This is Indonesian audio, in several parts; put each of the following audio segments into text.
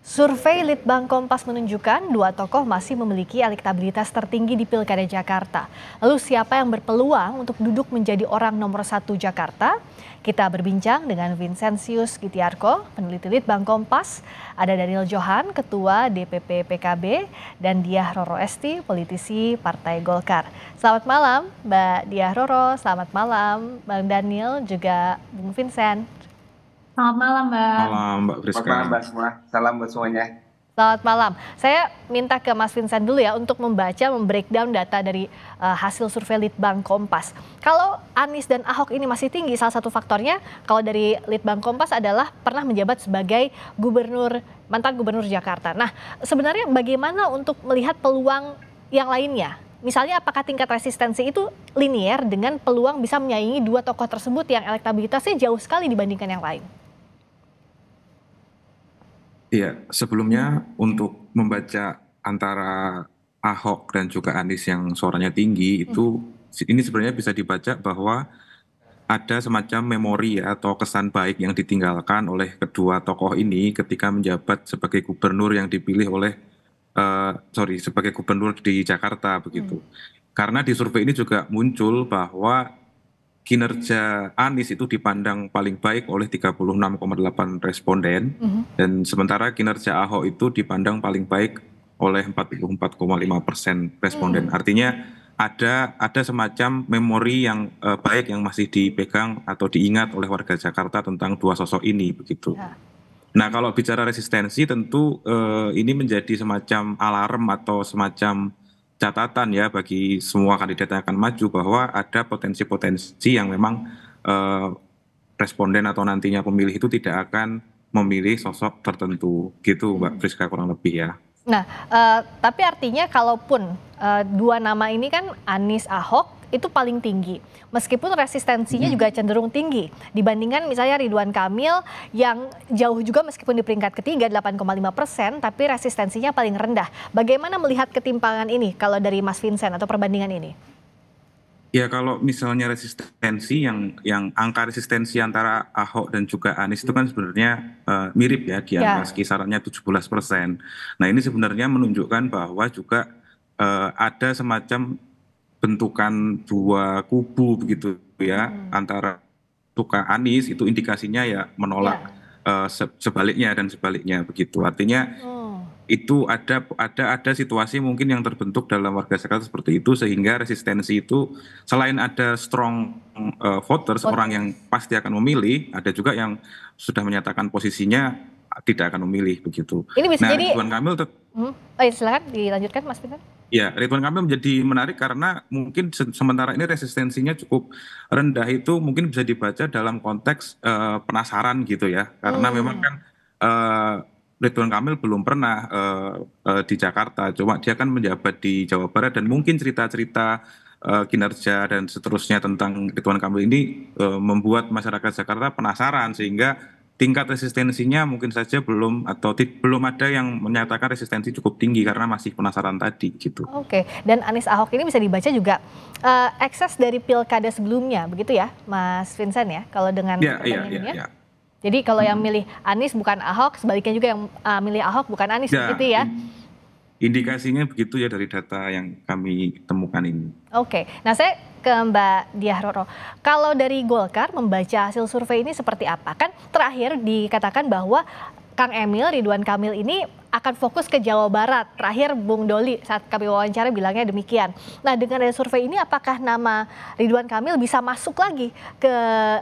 Survei Litbang Kompas menunjukkan dua tokoh masih memiliki elektabilitas tertinggi di Pilkada Jakarta. Lalu siapa yang berpeluang untuk duduk menjadi orang nomor satu Jakarta? Kita berbincang dengan Vincentius Gitiarko, peneliti Litbang Kompas, ada Daniel Johan, Ketua DPP PKB, dan Diah Roro Esti, politisi Partai Golkar. Selamat malam Mbak Diah Roro, selamat malam Bang Daniel, juga Bung Vincent. Selamat malam, Mbak. Malam Mbak Selamat Friska. malam Mbak semua. Salam buat semuanya. Selamat malam. Saya minta ke Mas Vincent dulu ya untuk membreakdown data dari hasil survei Litbang Kompas. Kalau Anies dan Ahok ini masih tinggi, salah satu faktornya kalau dari Litbang Kompas adalah pernah menjabat sebagai mantan gubernur Jakarta. Nah, sebenarnya bagaimana untuk melihat peluang yang lainnya? Misalnya apakah tingkat resistensi itu linier dengan peluang bisa menyaingi dua tokoh tersebut yang elektabilitasnya jauh sekali dibandingkan yang lain? Iya, sebelumnya untuk membaca antara Ahok dan juga Anies yang suaranya tinggi itu ini sebenarnya bisa dibaca bahwa ada semacam memori ya, atau kesan baik yang ditinggalkan oleh kedua tokoh ini ketika menjabat sebagai gubernur yang dipilih oleh sebagai gubernur di Jakarta begitu. Karena di survei ini juga muncul bahwa kinerja Anies itu dipandang paling baik oleh 36,8 responden dan sementara kinerja Ahok itu dipandang paling baik oleh 44,5% responden. Artinya ada semacam memori yang baik yang masih dipegang atau diingat oleh warga Jakarta tentang dua sosok ini begitu. Ya. Nah, kalau bicara resistensi tentu ini menjadi semacam alarm atau semacam catatan ya bagi semua kandidat yang akan maju bahwa ada potensi-potensi yang memang eh, responden atau nantinya pemilih itu tidak akan memilih sosok tertentu gitu Mbak Friska kurang lebih ya. Nah, tapi artinya kalaupun dua nama ini kan Anies Ahok itu paling tinggi. Meskipun resistensinya juga cenderung tinggi dibandingkan misalnya Ridwan Kamil yang jauh juga meskipun di peringkat ketiga 8,5%, tapi resistensinya paling rendah. Bagaimana melihat ketimpangan ini kalau dari Mas Vincent atau perbandingan ini? Ya kalau misalnya resistensi yang angka resistensi antara Ahok dan juga Anies itu kan sebenarnya mirip ya di angka Ya, kisarannya 17%. Nah ini sebenarnya menunjukkan bahwa juga ada semacam bentukan dua kubu begitu ya antara suka Anies itu indikasinya ya menolak ya. sebaliknya dan sebaliknya begitu. Artinya Oh, itu ada situasi mungkin yang terbentuk dalam warga Jakarta seperti itu sehingga resistensi itu selain ada strong voters orang yang voters. pasti akan memilih ada juga yang sudah menyatakan posisinya tidak akan memilih begitu. Ini bisa Nah jadi, Ridwan Kamil oh ya, silakan dilanjutkan Mas Vincent. ya Ridwan Kamil menjadi menarik karena mungkin sementara ini resistensinya cukup rendah itu mungkin bisa dibaca dalam konteks penasaran gitu ya karena memang Hmm. kan eh, Ridwan Kamil belum pernah di Jakarta, cuma dia kan menjabat di Jawa Barat dan mungkin cerita-cerita kinerja dan seterusnya tentang Ridwan Kamil ini membuat masyarakat Jakarta penasaran sehingga tingkat resistensinya mungkin saja belum atau belum ada yang menyatakan resistensi cukup tinggi karena masih penasaran tadi gitu. Oke, dan Anies Ahok ini bisa dibaca juga ekses dari pilkada sebelumnya, begitu ya, Mas Vincent ya, kalau dengan Ya, iya, perbandingan iya, ini ya. iya. Jadi kalau yang Mm-mm. milih Anies bukan Ahok, sebaliknya juga yang milih Ahok bukan Anies, begitu Ya, ya. indikasinya begitu ya dari data yang kami temukan ini. Oke, nah saya ke Mbak Diah Roro. Kalau dari Golkar membaca hasil survei ini seperti apa? Kan terakhir dikatakan bahwa Kang Emil, Ridwan Kamil ini akan fokus ke Jawa Barat. Terakhir Bung Doli saat kami wawancara bilangnya demikian. Nah dengan ada survei ini apakah nama Ridwan Kamil bisa masuk lagi ke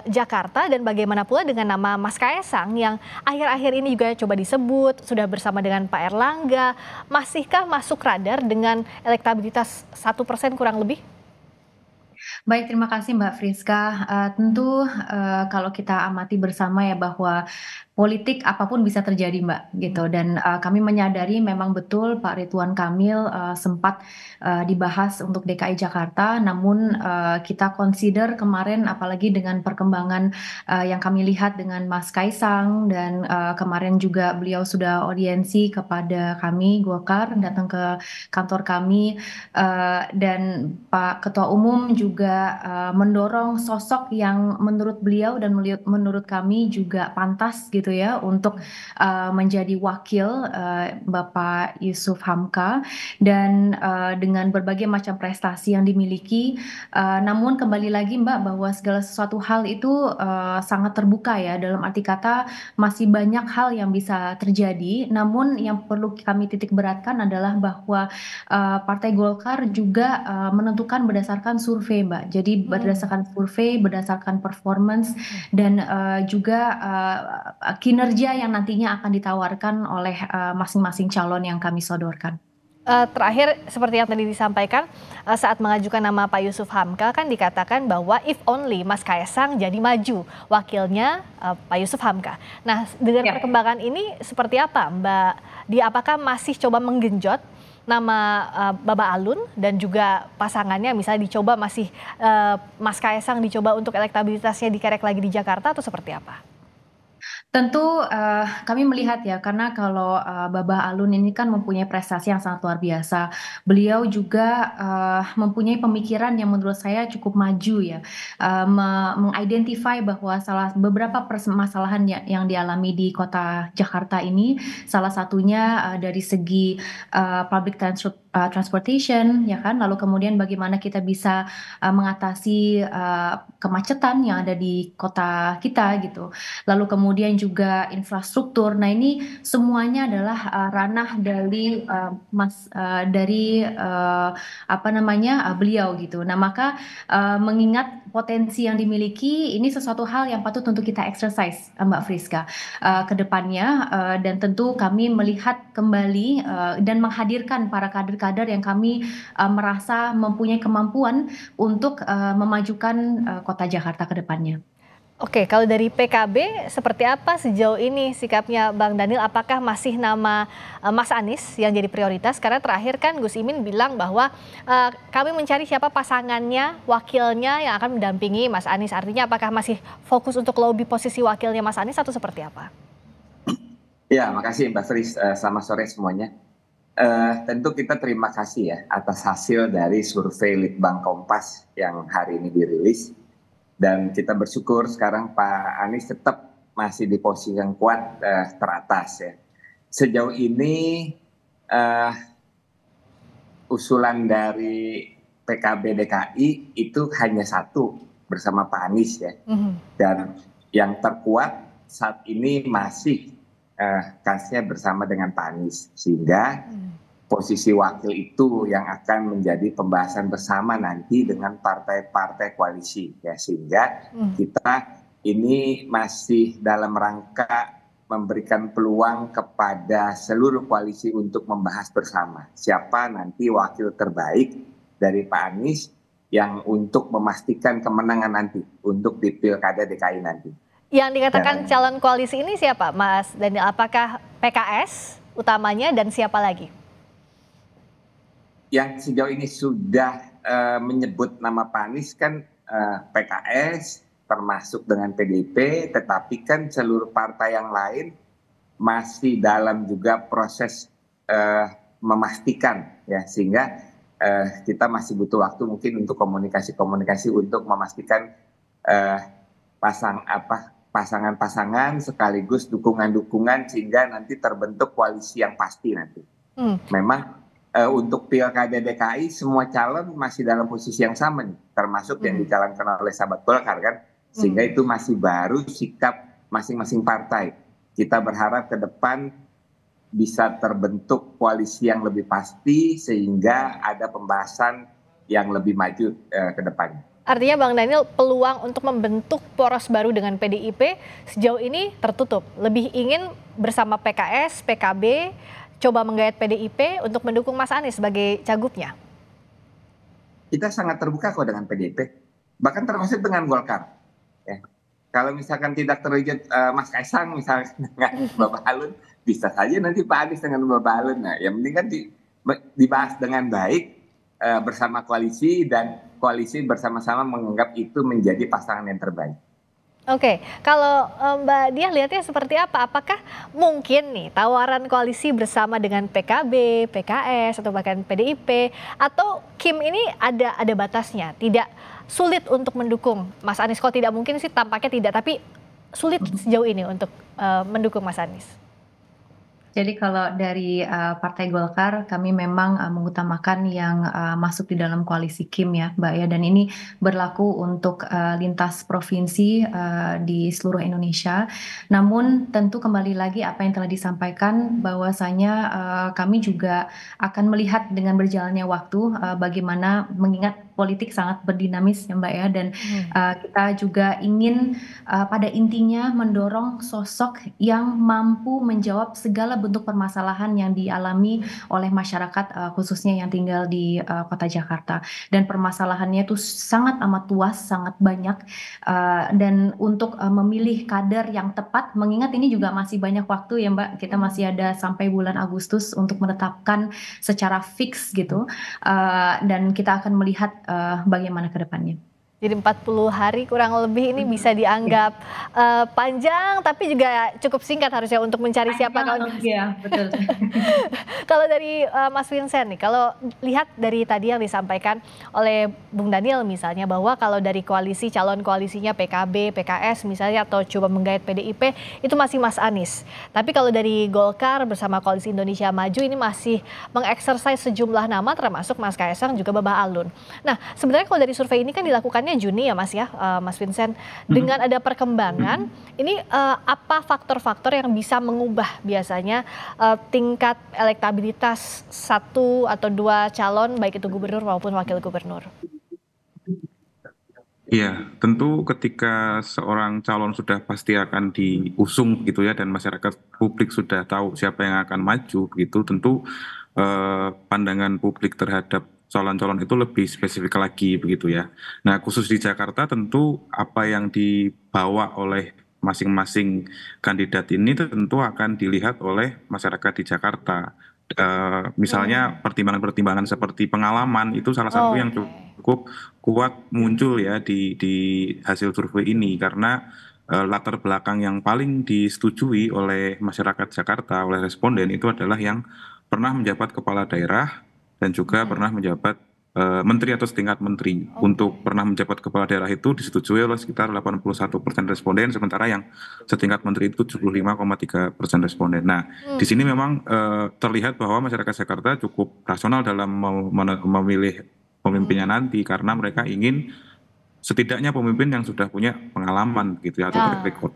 Jakarta dan bagaimana pula dengan nama Mas Kaesang yang akhir-akhir ini juga coba disebut sudah bersama dengan Pak Erlangga. Masihkah masuk radar dengan elektabilitas 1% kurang lebih? Baik, terima kasih Mbak Friska. Tentu kalau kita amati bersama ya bahwa politik apapun bisa terjadi Mbak gitu dan kami menyadari memang betul Pak Ridwan Kamil sempat dibahas untuk DKI Jakarta, namun kita consider kemarin apalagi dengan perkembangan yang kami lihat dengan Mas Kaisang dan kemarin juga beliau sudah audiensi kepada kami Golkar datang ke kantor kami dan Pak Ketua Umum juga juga mendorong sosok yang menurut beliau dan menurut kami juga pantas gitu ya untuk menjadi wakil Bapak Yusuf Hamka, dan dengan berbagai macam prestasi yang dimiliki. Namun kembali lagi Mbak, bahwa segala sesuatu hal itu sangat terbuka ya, dalam arti kata masih banyak hal yang bisa terjadi. Namun yang perlu kami titik beratkan adalah bahwa Partai Golkar juga menentukan berdasarkan survei, Mbak. Jadi berdasarkan survei, berdasarkan performance, dan juga kinerja yang nantinya akan ditawarkan oleh masing-masing calon yang kami sodorkan. Terakhir, seperti yang tadi disampaikan, saat mengajukan nama Pak Yusuf Hamka kan dikatakan bahwa if only Mas Kaesang jadi maju, wakilnya Pak Yusuf Hamka. Nah, dengan perkembangan ini seperti apa Mbak Dia? Apakah masih coba menggenjot nama Bapak Alun dan juga pasangannya, misalnya dicoba masih Mas Kaesang dicoba untuk elektabilitasnya dikerek lagi di Jakarta, atau seperti apa? Tentu kami melihat ya, karena kalau Babah Alun ini kan mempunyai prestasi yang sangat luar biasa. Beliau juga mempunyai pemikiran yang menurut saya cukup maju ya, mengidentify bahwa beberapa permasalahan yang dialami di kota Jakarta ini, salah satunya dari segi public transportation ya kan, lalu kemudian bagaimana kita bisa mengatasi kemacetan yang ada di kota kita gitu. Lalu kemudian juga infrastruktur. Nah, ini semuanya adalah ranah dari beliau gitu. Nah, maka mengingat potensi yang dimiliki, ini sesuatu hal yang patut untuk kita exercise, Mbak Friska, ke depannya, dan tentu kami melihat kembali dan menghadirkan para kader-kader yang kami merasa mempunyai kemampuan untuk memajukan kota Jakarta ke depannya. Oke, kalau dari PKB seperti apa sejauh ini sikapnya Bang Daniel? Apakah masih nama Mas Anies yang jadi prioritas? Karena terakhir kan Gus Imin bilang bahwa kami mencari siapa pasangannya, wakilnya yang akan mendampingi Mas Anies. Artinya apakah masih fokus untuk lobby posisi wakilnya Mas Anies atau seperti apa? Ya, makasih Mbak Fris. Selamat sore semuanya. Tentu kita terima kasih ya atas hasil dari survei Litbang Kompas yang hari ini dirilis. Dan kita bersyukur sekarang Pak Anies tetap masih di posisi yang kuat teratas ya. Sejauh ini usulan dari PKB DKI itu hanya satu bersama Pak Anies ya. Dan yang terkuat saat ini masih kasnya bersama dengan Pak Anies. Sehingga posisi wakil itu yang akan menjadi pembahasan bersama nanti dengan partai-partai koalisi ya, sehingga kita ini masih dalam rangka memberikan peluang kepada seluruh koalisi untuk membahas bersama siapa nanti wakil terbaik dari Pak Anies yang untuk memastikan kemenangan nanti untuk di Pilkada DKI nanti. Yang dikatakan calon koalisi ini siapa Mas Daniel? Apakah PKS utamanya dan siapa lagi? Yang sejauh ini sudah menyebut nama Pak Anies kan PKS termasuk dengan PDIP, tetapi kan seluruh partai yang lain masih dalam juga proses memastikan ya, sehingga kita masih butuh waktu mungkin untuk komunikasi untuk memastikan pasangan-pasangan sekaligus dukungan-dukungan sehingga nanti terbentuk koalisi yang pasti nanti. Memang untuk Pilkada DKI semua calon masih dalam posisi yang sama nih, termasuk yang dicalonkan oleh sahabat Golkar kan, sehingga itu masih baru sikap masing-masing partai. Kita berharap ke depan bisa terbentuk koalisi yang lebih pasti sehingga ada pembahasan yang lebih maju ke depan. Artinya Bang Daniel, peluang untuk membentuk poros baru dengan PDIP sejauh ini tertutup. Lebih ingin bersama PKS, PKB, coba menggayat PDIP untuk mendukung Mas Anies sebagai cagupnya. Kita sangat terbuka kok dengan PDIP, bahkan termasuk dengan Golkar. Ya. Kalau misalkan tidak terwujud Mas Kaesang misalkan dengan Bapak Alun, bisa saja nanti Pak Anies dengan Bapak Alun. Nah, yang penting kan dibahas dengan baik bersama koalisi, dan koalisi bersama-sama menganggap itu menjadi pasangan yang terbaik. Oke, kalau Mbak Dia lihatnya seperti apa? Apakah mungkin nih tawaran koalisi bersama dengan PKB, PKS, atau bahkan PDIP, atau Kim ini ada batasnya? sulit untuk mendukung Mas Anies? Kalau tidak mungkin sih tampaknya tidak, tapi sulit sejauh ini untuk mendukung Mas Anies. Jadi kalau dari Partai Golkar kami memang mengutamakan yang masuk di dalam koalisi KIM ya Mbak ya, dan ini berlaku untuk lintas provinsi di seluruh Indonesia. Namun tentu kembali lagi apa yang telah disampaikan bahwasanya kami juga akan melihat dengan berjalannya waktu bagaimana, mengingat politik sangat berdinamis ya Mbak ya, dan kita juga ingin pada intinya mendorong sosok yang mampu menjawab segala bentuk permasalahan yang dialami oleh masyarakat khususnya yang tinggal di kota Jakarta, dan permasalahannya itu sangat amat luas, sangat banyak, dan untuk memilih kader yang tepat, mengingat ini juga masih banyak waktu ya Mbak, kita masih ada sampai bulan Agustus untuk menetapkan secara fix gitu, dan kita akan melihat bagaimana ke depannya. Jadi 40 hari kurang lebih ini bisa dianggap panjang, tapi juga cukup singkat harusnya untuk mencari siapa kalau ya, betul. Kalau dari Mas Vincent nih, kalau lihat dari tadi yang disampaikan oleh Bung Daniel misalnya, bahwa kalau dari koalisi, calon koalisinya PKB, PKS misalnya, atau coba menggait PDIP, itu masih Mas Anies. Tapi kalau dari Golkar bersama Koalisi Indonesia Maju ini masih mengeksersis sejumlah nama, termasuk Mas Kaesang juga Babah Alun. Nah, sebenarnya kalau dari survei ini kan dilakukannya Juni ya Mas ya, Mas Vincent. Dengan ada perkembangan, ini apa faktor-faktor yang bisa mengubah biasanya tingkat elektabilitas satu atau dua calon, baik itu gubernur maupun wakil gubernur? Iya, tentu ketika seorang calon sudah pasti akan diusung gitu ya, dan masyarakat publik sudah tahu siapa yang akan maju gitu, tentu pandangan publik terhadap calon-calon itu lebih spesifik lagi begitu ya. Nah, khusus di Jakarta tentu apa yang dibawa oleh masing-masing kandidat ini tentu akan dilihat oleh masyarakat di Jakarta. Misalnya pertimbangan-pertimbangan seperti pengalaman itu salah satu yang cukup kuat muncul ya di hasil survei ini, karena latar belakang yang paling disetujui oleh masyarakat Jakarta, oleh responden itu adalah yang pernah menjabat kepala daerah dan juga pernah menjabat menteri atau setingkat menteri. Untuk pernah menjabat kepala daerah itu disetujui oleh sekitar 81% responden, sementara yang setingkat menteri itu 75,3% responden. Nah, di sini memang terlihat bahwa masyarakat Jakarta cukup rasional dalam memilih pemimpinnya nanti, karena mereka ingin setidaknya pemimpin yang sudah punya pengalaman gitu ya, atau track record.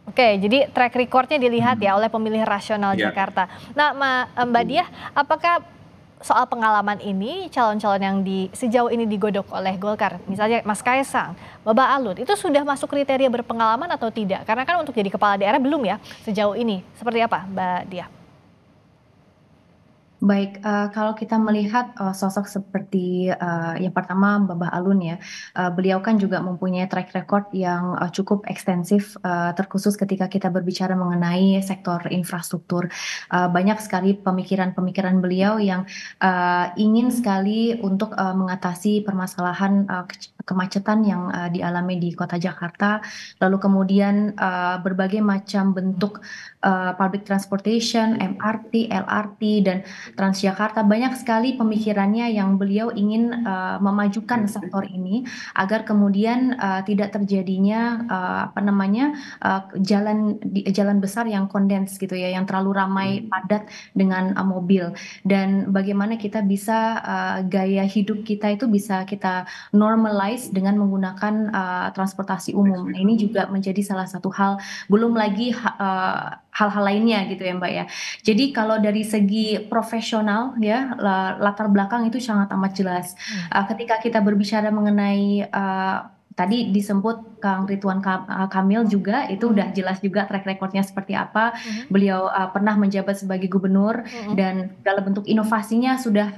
Oke, jadi track recordnya dilihat ya oleh pemilih rasional Jakarta. Nah, Mbak Diah, apakah soal pengalaman ini calon-calon yang sejauh ini digodok oleh Golkar, misalnya Mas Kaesang, Babah Alun, itu sudah masuk kriteria berpengalaman atau tidak? Karena kan untuk jadi kepala daerah belum ya sejauh ini. Seperti apa Mbak Diah? Baik, kalau kita melihat sosok seperti yang pertama Babah Alun ya, beliau kan juga mempunyai track record yang cukup ekstensif, terkhusus ketika kita berbicara mengenai sektor infrastruktur. Banyak sekali pemikiran-pemikiran beliau yang ingin sekali untuk mengatasi permasalahan kemacetan yang dialami di kota Jakarta, lalu kemudian berbagai macam bentuk public transportation, MRT, LRT, dan Transjakarta. Banyak sekali pemikirannya yang beliau ingin memajukan sektor ini agar kemudian tidak terjadinya jalan besar yang kondens gitu ya, yang terlalu ramai padat dengan mobil, dan bagaimana kita bisa gaya hidup kita itu bisa kita normalize dengan menggunakan transportasi umum. Nah, ini juga menjadi salah satu hal, belum lagi hal-hal lainnya gitu ya Mbak ya. Jadi kalau dari segi profesional ya, latar belakang itu sangat amat jelas. Ketika kita berbicara mengenai tadi disebut Kang Ridwan Kamil juga, itu udah jelas juga track recordnya seperti apa. Beliau pernah menjabat sebagai gubernur, dan dalam bentuk inovasinya sudah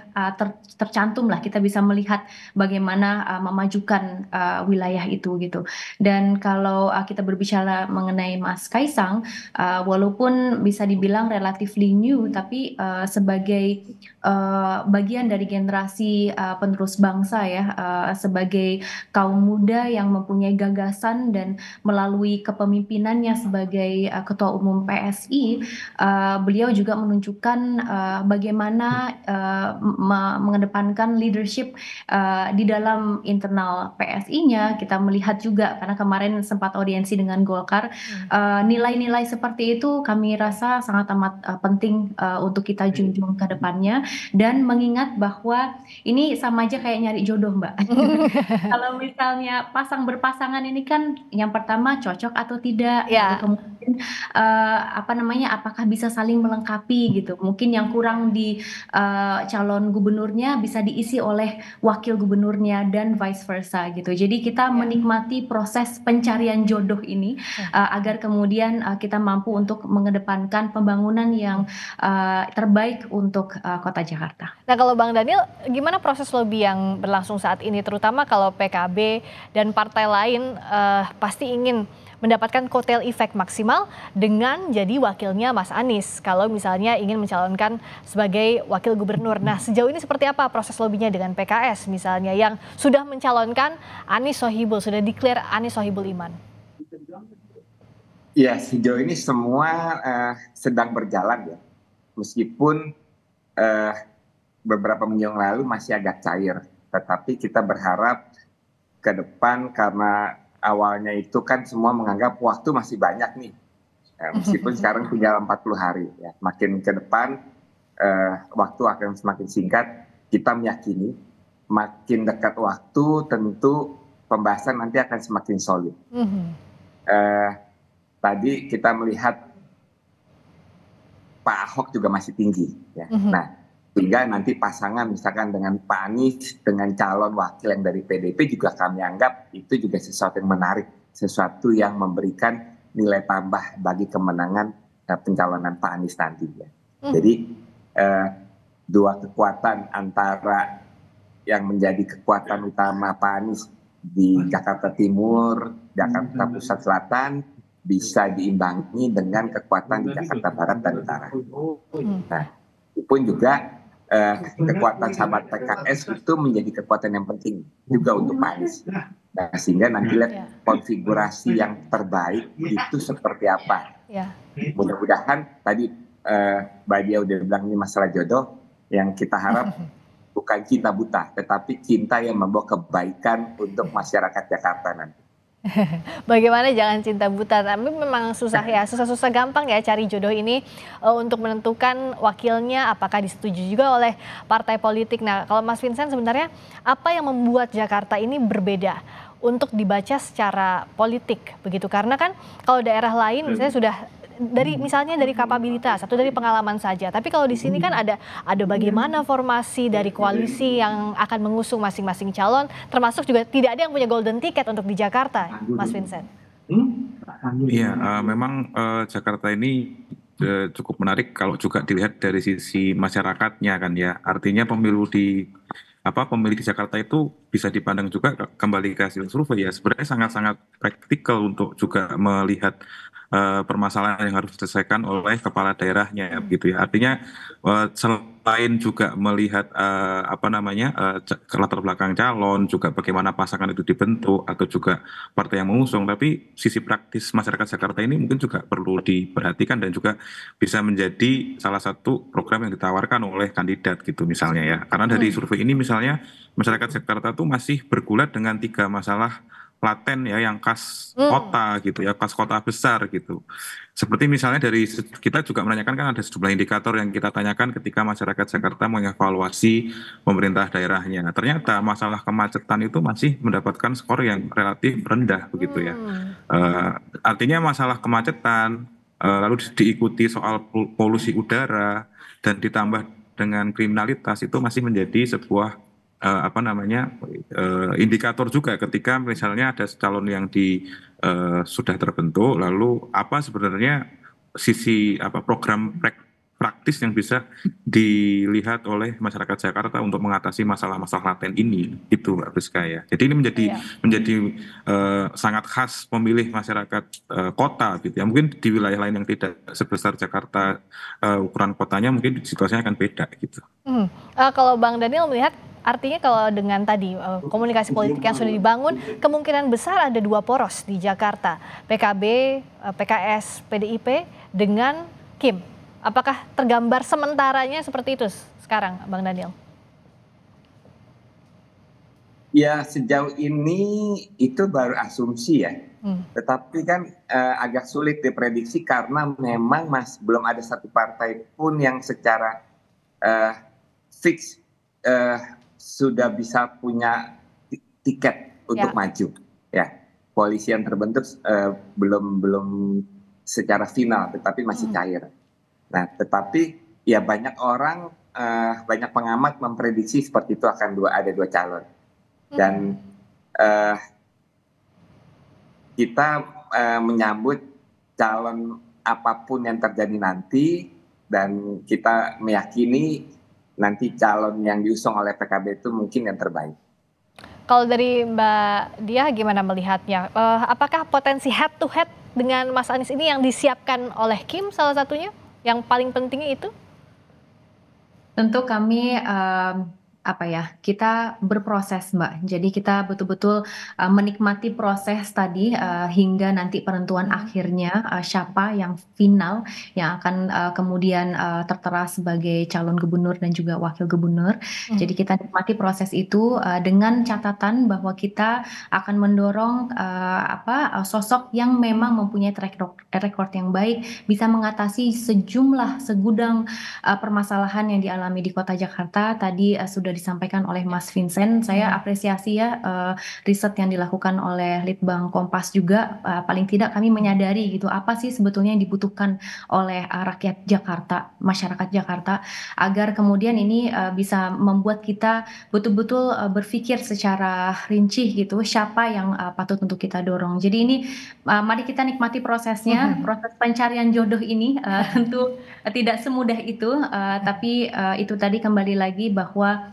tercantum lah, kita bisa melihat bagaimana memajukan wilayah itu gitu. Dan kalau kita berbicara mengenai Mas Kaesang, walaupun bisa dibilang relatively new, tapi sebagai bagian dari generasi penerus bangsa ya, sebagai kaum muda muda yang mempunyai gagasan dan melalui kepemimpinannya sebagai Ketua Umum PSI, beliau juga menunjukkan bagaimana mengedepankan leadership di dalam internal PSI-nya. Kita melihat juga karena kemarin sempat audiensi dengan Golkar, nilai-nilai seperti itu kami rasa sangat amat penting untuk kita junjung ke depannya, dan mengingat bahwa ini sama aja kayak nyari jodoh, Mbak. Kalau misalnya berpasangan ini kan yang pertama cocok atau tidak, lalu kemudian apakah bisa saling melengkapi gitu. Mungkin yang kurang di calon gubernurnya bisa diisi oleh wakil gubernurnya dan vice versa gitu. Jadi kita menikmati proses pencarian jodoh ini agar kemudian kita mampu untuk mengedepankan pembangunan yang terbaik untuk Kota Jakarta. Nah, kalau Bang Daniel, gimana proses lobby yang berlangsung saat ini, terutama kalau PKB dan partai lain pasti ingin mendapatkan kotel efek maksimal dengan jadi wakilnya Mas Anies kalau misalnya ingin mencalonkan sebagai wakil gubernur. Nah, sejauh ini seperti apa proses lobbynya dengan PKS misalnya yang sudah mencalonkan Anies Sohibul, sudah declare Anies Sohibul Iman? Ya, sejauh ini semua sedang berjalan ya. Meskipun beberapa minggu yang lalu masih agak cair, tetapi kita berharap ke depan karena awalnya itu kan semua menganggap waktu masih banyak nih, meskipun sekarang tinggal 40 hari ya. Makin ke depan waktu akan semakin singkat. Kita meyakini makin dekat waktu tentu pembahasan nanti akan semakin solid. Tadi kita melihat Pak Ahok juga masih tinggi ya. Nah, sehingga nanti pasangan misalkan dengan Pak Anies dengan calon wakil yang dari PDIP juga kami anggap itu juga sesuatu yang menarik, sesuatu yang memberikan nilai tambah bagi kemenangan pencalonan Pak Anies nanti ya. Jadi dua kekuatan antara yang menjadi kekuatan utama Pak Anies di Jakarta Timur, Jakarta Pusat Selatan bisa diimbangi dengan kekuatan di Jakarta Barat dan Utara. Nah, itu pun juga kekuatan sahabat PKS itu menjadi kekuatan yang penting juga untuk Pak Anies. Nah, sehingga nanti lihat konfigurasi yang terbaik itu seperti apa. Mudah-mudahan tadi Mbak Dia udah bilang ini masalah jodoh, yang kita harap bukan cinta buta, tetapi cinta yang membawa kebaikan untuk masyarakat Jakarta nanti. Bagaimana jangan cinta buta, tapi memang susah ya, susah-susah gampang ya cari jodoh ini untuk menentukan wakilnya apakah disetujui juga oleh partai politik. Nah, kalau Mas Vincent sebenarnya apa yang membuat Jakarta ini berbeda untuk dibaca secara politik begitu? Karena kan kalau daerah lain misalnya sudah misalnya dari kapabilitas atau dari pengalaman saja. Tapi kalau di sini kan ada bagaimana formasi dari koalisi yang akan mengusung masing-masing calon, termasuk juga tidak ada yang punya golden ticket untuk di Jakarta, Mas Vincent. Iya, memang Jakarta ini cukup menarik kalau juga dilihat dari sisi masyarakatnya kan ya. Artinya pemilih di Jakarta itu bisa dipandang juga kembali ke hasil survei ya. Sebenarnya sangat-sangat praktikal untuk juga melihat permasalahan yang harus diselesaikan oleh kepala daerahnya gitu ya. Artinya selain juga melihat latar belakang calon, juga bagaimana pasangan itu dibentuk atau juga partai yang mengusung, tapi sisi praktis masyarakat Jakarta ini mungkin juga perlu diperhatikan dan juga bisa menjadi salah satu program yang ditawarkan oleh kandidat gitu misalnya ya. Karena dari survei ini misalnya masyarakat Jakarta tuh masih bergulat dengan 3 masalah laten ya yang khas kota gitu ya, khas kota besar gitu. Seperti misalnya dari kita juga menanyakan kan ada sejumlah indikator yang kita tanyakan ketika masyarakat Jakarta mengevaluasi pemerintah daerahnya. Nah, ternyata masalah kemacetan itu masih mendapatkan skor yang relatif rendah begitu ya. Artinya masalah kemacetan lalu diikuti soal polusi udara dan ditambah dengan kriminalitas itu masih menjadi sebuah indikator juga ketika misalnya ada calon yang sudah terbentuk, lalu apa sebenarnya sisi program praktis yang bisa dilihat oleh masyarakat Jakarta untuk mengatasi masalah-masalah laten ini, itu Mbak Friska ya. Jadi ini menjadi sangat khas pemilih masyarakat kota gitu ya. Mungkin di wilayah lain yang tidak sebesar Jakarta ukuran kotanya mungkin situasinya akan beda gitu. Kalau Bang Daniel melihat Artinya kalau dengan tadi komunikasi politik yang sudah dibangun, kemungkinan besar ada 2 poros di Jakarta, PKB, PKS, PDIP dengan Kim. Apakah tergambar sementaranya seperti itu sekarang, Bang Daniel? Ya, sejauh ini itu baru asumsi ya. Tetapi kan agak sulit diprediksi karena memang belum ada satu partai pun yang secara fix sudah bisa punya tiket untuk maju. Ya, koalisi yang terbentuk belum secara final, tetapi masih cair. Nah, tetapi ya banyak orang, banyak pengamat memprediksi seperti itu akan ada 2 calon. Dan kita menyambut calon apapun yang terjadi nanti, dan kita meyakini nanti calon yang diusung oleh PKB itu mungkin yang terbaik. Kalau dari Mbak Diah gimana melihatnya? Apakah potensi head to head dengan Mas Anies ini yang disiapkan oleh Kim salah satunya? Yang paling pentingnya itu? Tentu kami kita berproses, Mbak. Jadi kita betul-betul menikmati proses tadi hingga nanti penentuan akhirnya siapa yang final yang akan kemudian tertera sebagai calon gubernur dan juga wakil gubernur. Jadi kita nikmati proses itu dengan catatan bahwa kita akan mendorong sosok yang memang mempunyai track record yang baik, bisa mengatasi segudang permasalahan yang dialami di Kota Jakarta. Tadi sudah disampaikan oleh Mas Vincent. Saya apresiasi ya riset yang dilakukan oleh Litbang Kompas juga. Paling tidak kami menyadari gitu apa sih sebetulnya yang dibutuhkan oleh rakyat Jakarta, masyarakat Jakarta, agar kemudian ini bisa membuat kita betul-betul berpikir secara rinci gitu siapa yang patut untuk kita dorong. Jadi ini mari kita nikmati prosesnya, proses pencarian jodoh ini tentu tidak semudah itu, tapi itu tadi kembali lagi bahwa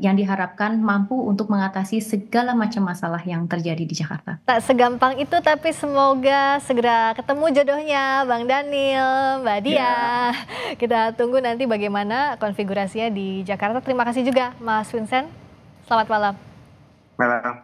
yang diharapkan mampu untuk mengatasi segala macam masalah yang terjadi di Jakarta. Tak segampang itu, tapi semoga segera ketemu jodohnya Bang Daniel, Mbak Diah. Kita tunggu nanti bagaimana konfigurasinya di Jakarta. Terima kasih juga Mas Vincent. Selamat malam. Malam.